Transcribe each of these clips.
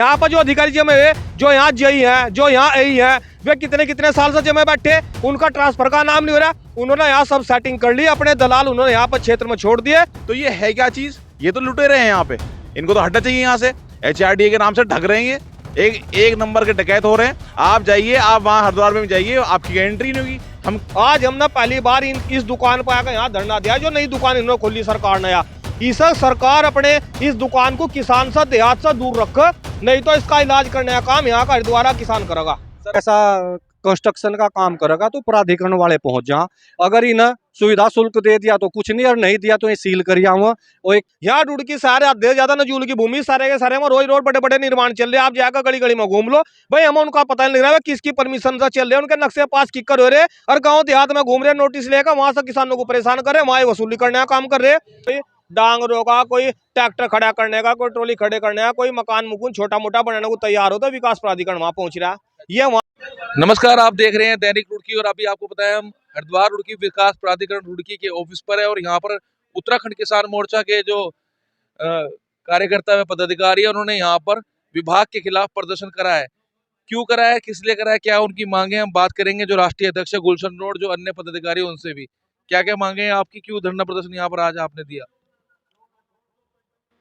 यहाँ पर जो अधिकारी जमे हुए, जो यहाँ जेई है, जो यहाँ एई है, वे कितने कितने साल से जमे बैठे, उनका ट्रांसफर का नाम नहीं हो रहा। उन्होंने यहाँ सब सेटिंग कर ली, अपने दलाल उन्होंने यहाँ पर क्षेत्र में छोड़ दिए। तो ये है क्या चीज? ये तो लुटेरे हैं यहाँ पे, इनको तो हटना चाहिए यहाँ से। HRDA के नाम से ढक रहे हैं ये, एक नंबर के डकैत हो रहे हैं। आप जाइए, आप वहाँ हरिद्वार में जाइए, आपकी एंट्री नहीं होगी। हमने पहली बार इस दुकान पर आकर यहाँ धरना दिया, जो नई दुकान इन्होंने खोली सरकार ने। इस सरकार अपने इस दुकान को किसान से देहात से दूर रख, नहीं तो इसका इलाज करने का काम यहाँ का हरिद्वार किसान करेगा। ऐसा कंस्ट्रक्शन का काम करेगा तो प्राधिकरण वाले पहुंच जा, अगर इन्हें सुविधा शुल्क दे दिया तो कुछ नहीं, और नहीं दिया तो ये सील कर यहाँ रुड़की सारे आधे ज्यादा नजूल की भूमि सारे के सारे में रोज रोज बड़े बड़े निर्माण चल रहे हैं। आप जाकर गली गली में घूम लो भाई, हमें उनका पता नहीं लग रहा है किसकी परमिशन से चल रहे हैं, उनके नक्शे पास किकर हो रहे, और गाँव देहात में घूम रहे, नोटिस लेकर वहां से किसानों को परेशान कर रहे, वहां वसूली करने का काम कर रहे। डांगरों का कोई ट्रैक्टर खड़ा करने का, कोई ट्रॉली खड़े करने का, कोई मकान मुकुन छोटा मोटा बनाने को तैयार हो तो विकास प्राधिकरण वहां पहुंच रहा है। ये नमस्कार, आप देख रहे हैं दैनिक रुड़की और अभी आपको बताया हम हरिद्वार रुड़की विकास प्राधिकरण रुड़की के ऑफिस पर है। और यहाँ पर उत्तराखंड किसान मोर्चा के जो कार्यकर्ता व पदाधिकारी है, उन्होंने यहाँ पर विभाग के खिलाफ प्रदर्शन करा है। क्यों करा है, किस लिए करा है, क्या उनकी मांगे, हम बात करेंगे। जो राष्ट्रीय अध्यक्ष है गुलशन रोड, जो अन्य पदाधिकारी उनसे भी क्या क्या मांगे हैं आपकी, क्यों धरना प्रदर्शन यहाँ पर आज आपने दिया।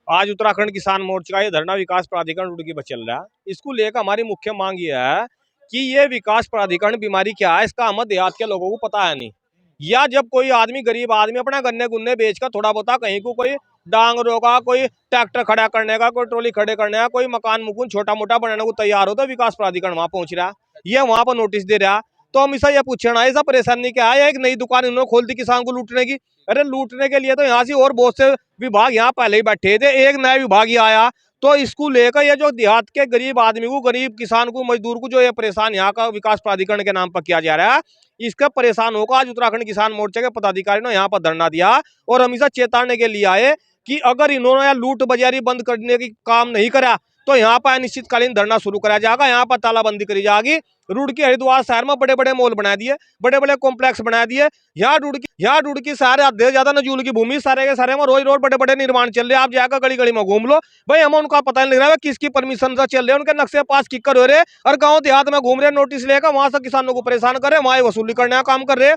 आज उत्तराखंड किसान मोर्चा का ये धरना विकास प्राधिकरण रुड़की पर चल रहा है। इसको लेकर हमारी मुख्य मांग ये है कि ये विकास प्राधिकरण बीमारी क्या है, इसका हमें देहात के लोगों को पता है नहीं। या जब कोई आदमी, गरीब आदमी अपना गन्ने गुन्ने बेचकर थोड़ा बहुत कहीं को कोई डांगरों का, कोई ट्रैक्टर खड़ा करने का, कोई ट्रॉली खड़े करने का, कोई मकान मुकुन छोटा मोटा बनाने को तैयार हो तो विकास प्राधिकरण वहां पहुंच रहा है, ये वहां पर नोटिस दे रहा। तो हम इसे ये पूछना है, ऐसा परेशानी क्या है? एक नई दुकान इन्होंने खोल दी किसान को लूटने की। अरे लूटने के लिए तो यहाँ से और बहुत से विभाग यहाँ पहले ही बैठे थे, एक नया विभाग ही आया। तो इसको लेकर ये जो देहात के गरीब आदमी को, गरीब किसान को, मजदूर को जो ये परेशान यहाँ का विकास प्राधिकरण के नाम पर किया जा रहा है, इसका परेशान होकर आज उत्तराखंड किसान मोर्चा के पदाधिकारी ने यहाँ पर धरना दिया। और हम इसे चेतावनी के लिए आए कि अगर इन्होंने यहाँ लूट बाजारी बंद करने की काम नहीं करा तो यहाँ पर अनिश्चितकालीन धरना शुरू कराया जाएगा, यहाँ पर तालाबंदी करी जाएगी। रुड़की हरिद्वार शहर में बड़े बड़े मॉल बना दिए, बड़े बड़े कॉम्प्लेक्स बना दिए। यहाँ रुड़की सारे आधे ज्यादा नजूल की भूमि सारे के सारे में रोज रोज बड़े बड़े निर्माण चल रहे हैं। आप जाकर गली गली में घूम लो भाई, हमें उनका पता नहीं लग रहा है किसकी परमिशन से चल रहे, उनके नक्शे पास किकर हो रहे, और गाँव देहात में घूम रहे, नोटिस लेकर वहां से किसानों को परेशान कर रहे, वहां वसूली करने का काम कर रहे।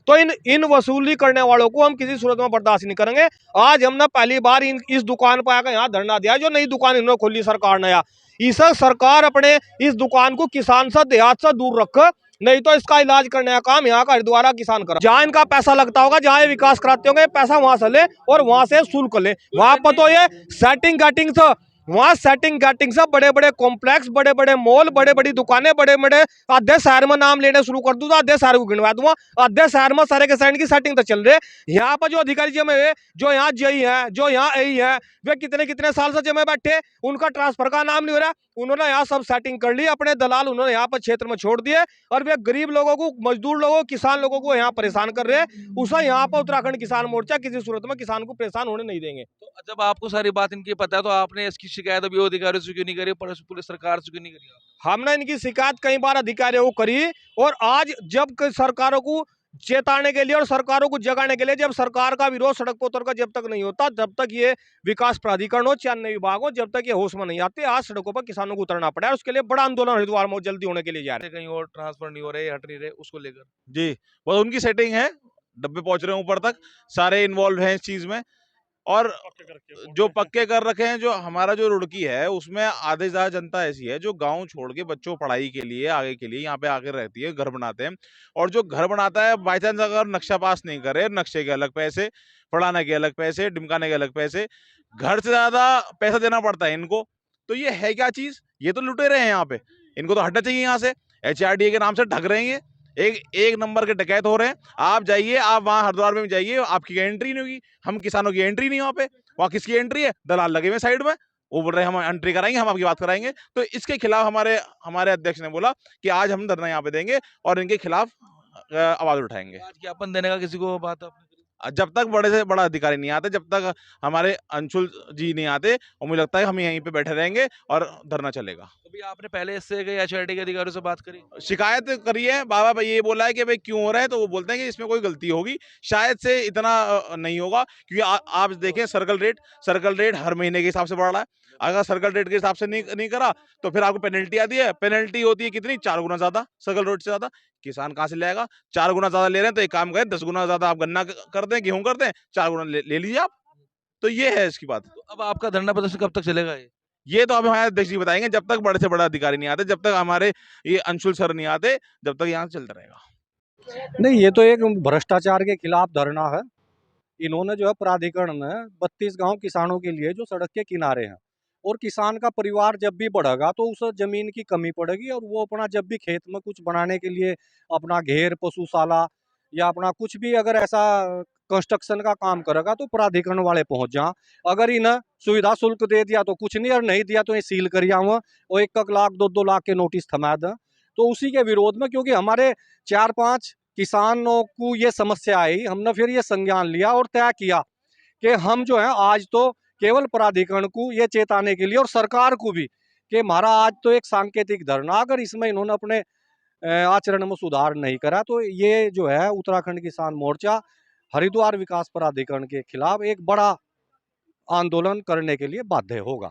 तो इन वसूली करने वालों को हम किसी सूरत में बर्दाश्त नहीं करेंगे। आज हमने पहली बार इस दुकान पर आकर यहाँ धरना दिया, जो नई दुकान इन्होंने खोली सरकार ने। इस सरकार अपने इस दुकान को किसान से देहात से दूर रख, नहीं तो इसका इलाज करने का काम यहाँ का हरिद्वार किसान कर। जहाँ इनका पैसा लगता होगा, जहाँ ये विकास कराते होंगे, पैसा वहां से ले और वहां से शुल्क ले। वहां पर तो ये सेटिंग गेटिंग से, वहाँ सेटिंग गेटिंग से बड़े बड़े कॉम्प्लेक्स, बड़े बड़े मॉल, बड़े बड़ी दुकानें, बड़े बड़े आधे शहर में नाम लेने शुरू कर दूँ तो आधे शहर को गिनवा दूंगा। आधे शहर में सारे के सारे की सेटिंग तो चल रही है। यहाँ पर जो अधिकारी जमे हुए, जो यहाँ जेई है, जो यहाँ एई है, वे कितने कितने साल से जमे बैठे, उनका ट्रांसफर का नाम नहीं हो रहा। उन्होंने यहाँ सब सेटिंग कर ली, अपने दलाल उन्होंने यहाँ पर क्षेत्र में छोड़ दिए, और वे गरीब लोगों को, मजदूर लोगों को, किसान लोगों को यहाँ परेशान कर रहे हैं। उसे यहाँ पर उत्तराखंड किसान मोर्चा किसी सूरत में किसान को परेशान होने नहीं देंगे। तो जब आपको सारी बात इनकी पता है तो आपने इसकी शिकायत अभी अधिकारियों से क्यों नहीं करी, पुलिस सरकार से क्यों नहीं करी? हमने इनकी शिकायत कई बार अधिकारियों को करी, और आज जब सरकारों को चेताने के लिए और सरकारों को जगाने के लिए, जब सरकार का विरोध सड़क पर उतरकर जब तक नहीं होता, जब तक ये विकास प्राधिकरण हो, चाहे विभाग हो, जब तक ये होश में नहीं आते, आज सड़कों पर किसानों को उतरना पड़ा है। उसके लिए बड़ा आंदोलन हरिद्वार में जल्दी होने के लिए जा रहे हैं। कहीं और ट्रांसफर नहीं हो रहे, हट नहीं रहे, उसको लेकर जी, वो उनकी सेटिंग है, डब्बे पहुंच रहे हैं ऊपर तक, सारे इन्वॉल्व हैं इस चीज में। और जो पक्के कर रखे हैं, जो हमारा जो रुड़की है उसमें आधे से ज्यादा जनता ऐसी है जो गांव छोड़ के बच्चों पढ़ाई के लिए, आगे के लिए यहाँ पे आकर रहती है, घर बनाते हैं। और जो घर बनाता है, बाई चांस अगर नक्शा पास नहीं करे, नक्शे के अलग पैसे, पढ़ाने के अलग पैसे, डिमकाने के अलग पैसे, घर से ज्यादा पैसा देना पड़ता है इनको। तो ये है क्या चीज? ये तो लुटेरे हैं यहाँ पे, इनको तो हटना चाहिए यहाँ से। HRDA के नाम से ढक रहे हैं ये, एक नंबर के डकैत हो रहे हैं। आप जाइए, आप वहाँ हरिद्वार में जाइए, आपकी एंट्री नहीं होगी। हम किसानों की एंट्री नहीं, वहाँ किसकी एंट्री है? दलाल लगे हुए साइड में, वो बोल रहे हैं हम एंट्री कराएंगे, हम आपकी बात कराएंगे। तो इसके खिलाफ हमारे अध्यक्ष ने बोला कि आज हम धरना यहाँ पे देंगे और इनके खिलाफ आवाज उठाएंगे। आज ज्ञापन देने का किसी को बात आपने? जब तक बड़े से बड़ा अधिकारी नहीं आते, जब तक हमारे अंशुल जी नहीं आते, और मुझे लगता है हम यहीं पे बैठे रहेंगे और धरना चलेगा। कभी आपने पहले इससे गए एचआरडी के अधिकारियों से बात करी? शिकायत करी है, बाबा भाई ये बोला है कि भाई क्यों हो रहा है, तो वो बोलते हैं कि इसमें कोई गलती होगी, शायद से इतना नहीं होगा, क्योंकि आप देखें सर्कल रेट हर महीने के हिसाब से बढ़ रहा है। अगर सर्कल रेट के हिसाब से नहीं करा तो फिर आपको पेनल्टी आती है, पेनल्टी होती है कितनी, 4 गुना ज्यादा सर्कल रेट से ज्यादा। किसान कहाँ से लाएगा? 4 गुना ज्यादा ले रहे हैं तो एक काम करें, 10 गुना ज्यादा आप गन्ना कर दें, गेहूं कर दें, 4 गुना ले लीजिए आप। तो ये है इसकी बात। तो अब आपका धरना प्रदर्शन कब तक चलेगा ये तो अब हमारे अध्यक्ष जी बताएंगे, जब तक बड़े से बड़ा अधिकारी नहीं आते, जब तक हमारे ये अंशुल सर नहीं आते, जब तक यहाँ चलता रहेगा। नहीं, ये तो एक भ्रष्टाचार के खिलाफ धरना है। इन्होंने जो है प्राधिकरण में 32 गांव किसानों के लिए जो सड़क के किनारे हैं, और किसान का परिवार जब भी बढ़ेगा तो उस जमीन की कमी पड़ेगी, और वो अपना जब भी खेत में कुछ बनाने के लिए अपना घेर, पशुशाला या अपना कुछ भी अगर ऐसा कंस्ट्रक्शन का काम करेगा तो प्राधिकरण वाले पहुंच जा। अगर इन्हें सुविधा शुल्क दे दिया तो कुछ नहीं, और नहीं दिया तो ये सील कर हुआ और 1 लाख 2 लाख के नोटिस थमा दें। तो उसी के विरोध में, क्योंकि हमारे 4-5 किसानों को ये समस्या आई, हमने फिर ये संज्ञान लिया और तय किया कि हम जो है आज तो केवल प्राधिकरण को ये चेताने के लिए और सरकार को भी कि हमारा आज तो एक सांकेतिक धरना, अगर इसमें इन्होंने अपने आचरण में सुधार नहीं करा तो ये जो है उत्तराखंड किसान मोर्चा हरिद्वार विकास प्राधिकरण के खिलाफ एक बड़ा आंदोलन करने के लिए बाध्य होगा।